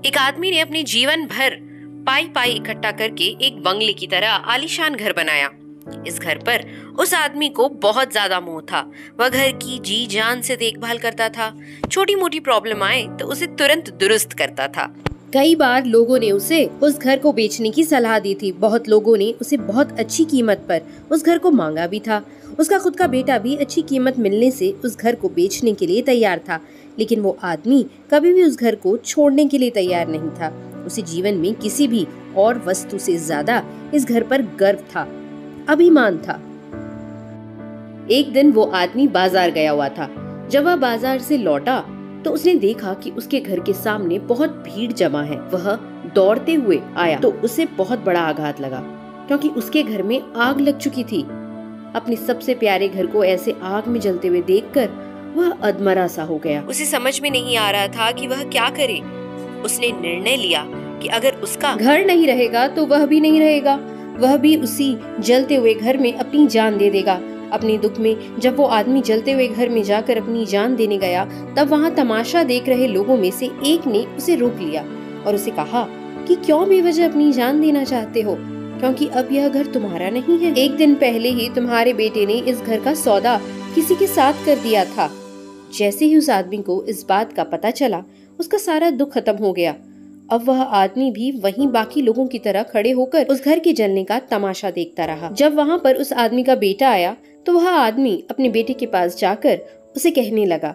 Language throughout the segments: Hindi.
एक आदमी ने अपने जीवन भर पाई पाई इकट्ठा करके एक बंगले की तरह आलीशान घर बनाया। इस घर पर उस आदमी को बहुत ज्यादा मोह था। वह घर की जी जान से देखभाल करता था। छोटी मोटी प्रॉब्लम आए तो उसे तुरंत दुरुस्त करता था। कई बार लोगों ने उसे उस घर को बेचने की सलाह दी थी। बहुत लोगों ने उसे बहुत अच्छी कीमत पर उस घर को मांगा भी था। उसका खुद का बेटा भी अच्छी कीमत मिलने से उस घर को बेचने के लिए तैयार था, लेकिन वो आदमी कभी भी उस घर को छोड़ने के लिए तैयार नहीं था। उसे जीवन में किसी भी और वस्तु से ज्यादा इस घर पर गर्व था, अभिमान था। एक दिन वो आदमी बाजार गया हुआ था। जब वह बाजार से लौटा तो उसने देखा कि उसके घर के सामने बहुत भीड़ जमा है। वह दौड़ते हुए आया तो उसे बहुत बड़ा आघात लगा, क्योंकि उसके घर में आग लग चुकी थी। अपने सबसे प्यारे घर को ऐसे आग में जलते हुए देखकर वह अधमरा सा हो गया। उसे समझ में नहीं आ रहा था कि वह क्या करे। उसने निर्णय लिया कि अगर उसका घर नहीं रहेगा तो वह भी नहीं रहेगा। वह भी उसी जलते हुए घर में अपनी जान दे देगा। अपने दुख में जब वो आदमी जलते हुए घर में जाकर अपनी जान देने गया, तब वहाँ तमाशा देख रहे लोगों में से एक ने उसे रोक लिया और उसे कहा कि क्यों बेवजह अपनी जान देना चाहते हो, क्योंकि अब यह घर तुम्हारा नहीं है। एक दिन पहले ही तुम्हारे बेटे ने इस घर का सौदा किसी के साथ कर दिया था। जैसे ही उस आदमी को इस बात का पता चला, उसका सारा दुख खत्म हो गया। अब वह आदमी भी वहीं बाकी लोगों की तरह खड़े होकर उस घर के जलने का तमाशा देखता रहा। जब वहाँ पर उस आदमी का बेटा आया तो वह आदमी अपने बेटे के पास जाकर उसे कहने लगा,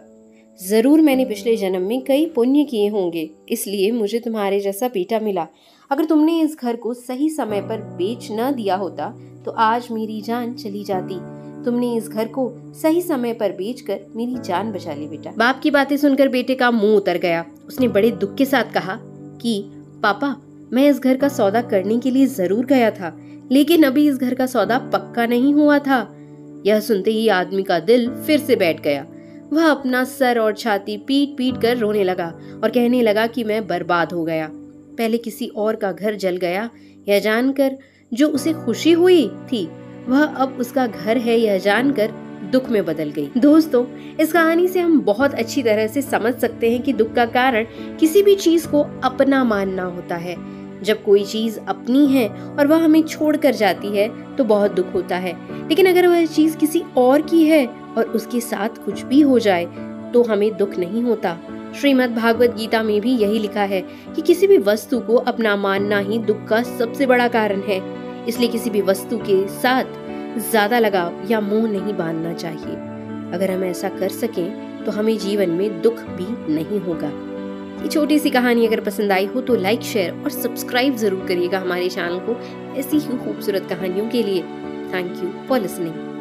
जरूर मैंने पिछले जन्म में कई पुण्य किए होंगे, इसलिए मुझे तुम्हारे जैसा बेटा मिला। अगर तुमने इस घर को सही समय पर बेच न दिया होता तो आज मेरी जान चली जाती। तुमने इस घर को सही समय पर बेचकर मेरी जान बचा ली बेटा। बाप की बातें सुनकर बेटे का मुंह उतर गया। उसने बड़े दुख के साथ कहा कि पापा, मैं इस घर का सौदा करने के लिए जरूर गया था, लेकिन अभी इस घर का सौदा पक्का नहीं हुआ था। यह सुनते ही आदमी का दिल फिर से बैठ गया। वह अपना सर और छाती पीट पीट कर रोने लगा और कहने लगा कि मैं बर्बाद हो गया। पहले किसी और का घर जल गया, यह जानकर जो उसे खुशी हुई थी, वह अब उसका घर है यह जानकर दुख में बदल गई। दोस्तों, इस कहानी से हम बहुत अच्छी तरह से समझ सकते हैं कि दुख का कारण किसी भी चीज को अपना मानना होता है। जब कोई चीज अपनी है और वह हमें छोड़कर जाती है तो बहुत दुख होता है, लेकिन अगर वह चीज किसी और की है और उसके साथ कुछ भी हो जाए तो हमें दुख नहीं होता। श्रीमद् भागवत गीता में भी यही लिखा है कि किसी भी वस्तु को अपना मानना ही दुख का सबसे बड़ा कारण है। इसलिए किसी भी वस्तु के साथ ज्यादा लगाव या मोह नहीं बांधना चाहिए। अगर हम ऐसा कर सकें तो हमें जीवन में दुख भी नहीं होगा। ये छोटी सी कहानी अगर पसंद आई हो तो लाइक, शेयर और सब्सक्राइब जरूर करिएगा हमारे चैनल को ऐसी ही खूबसूरत कहानियों के लिए। Thank you for listening.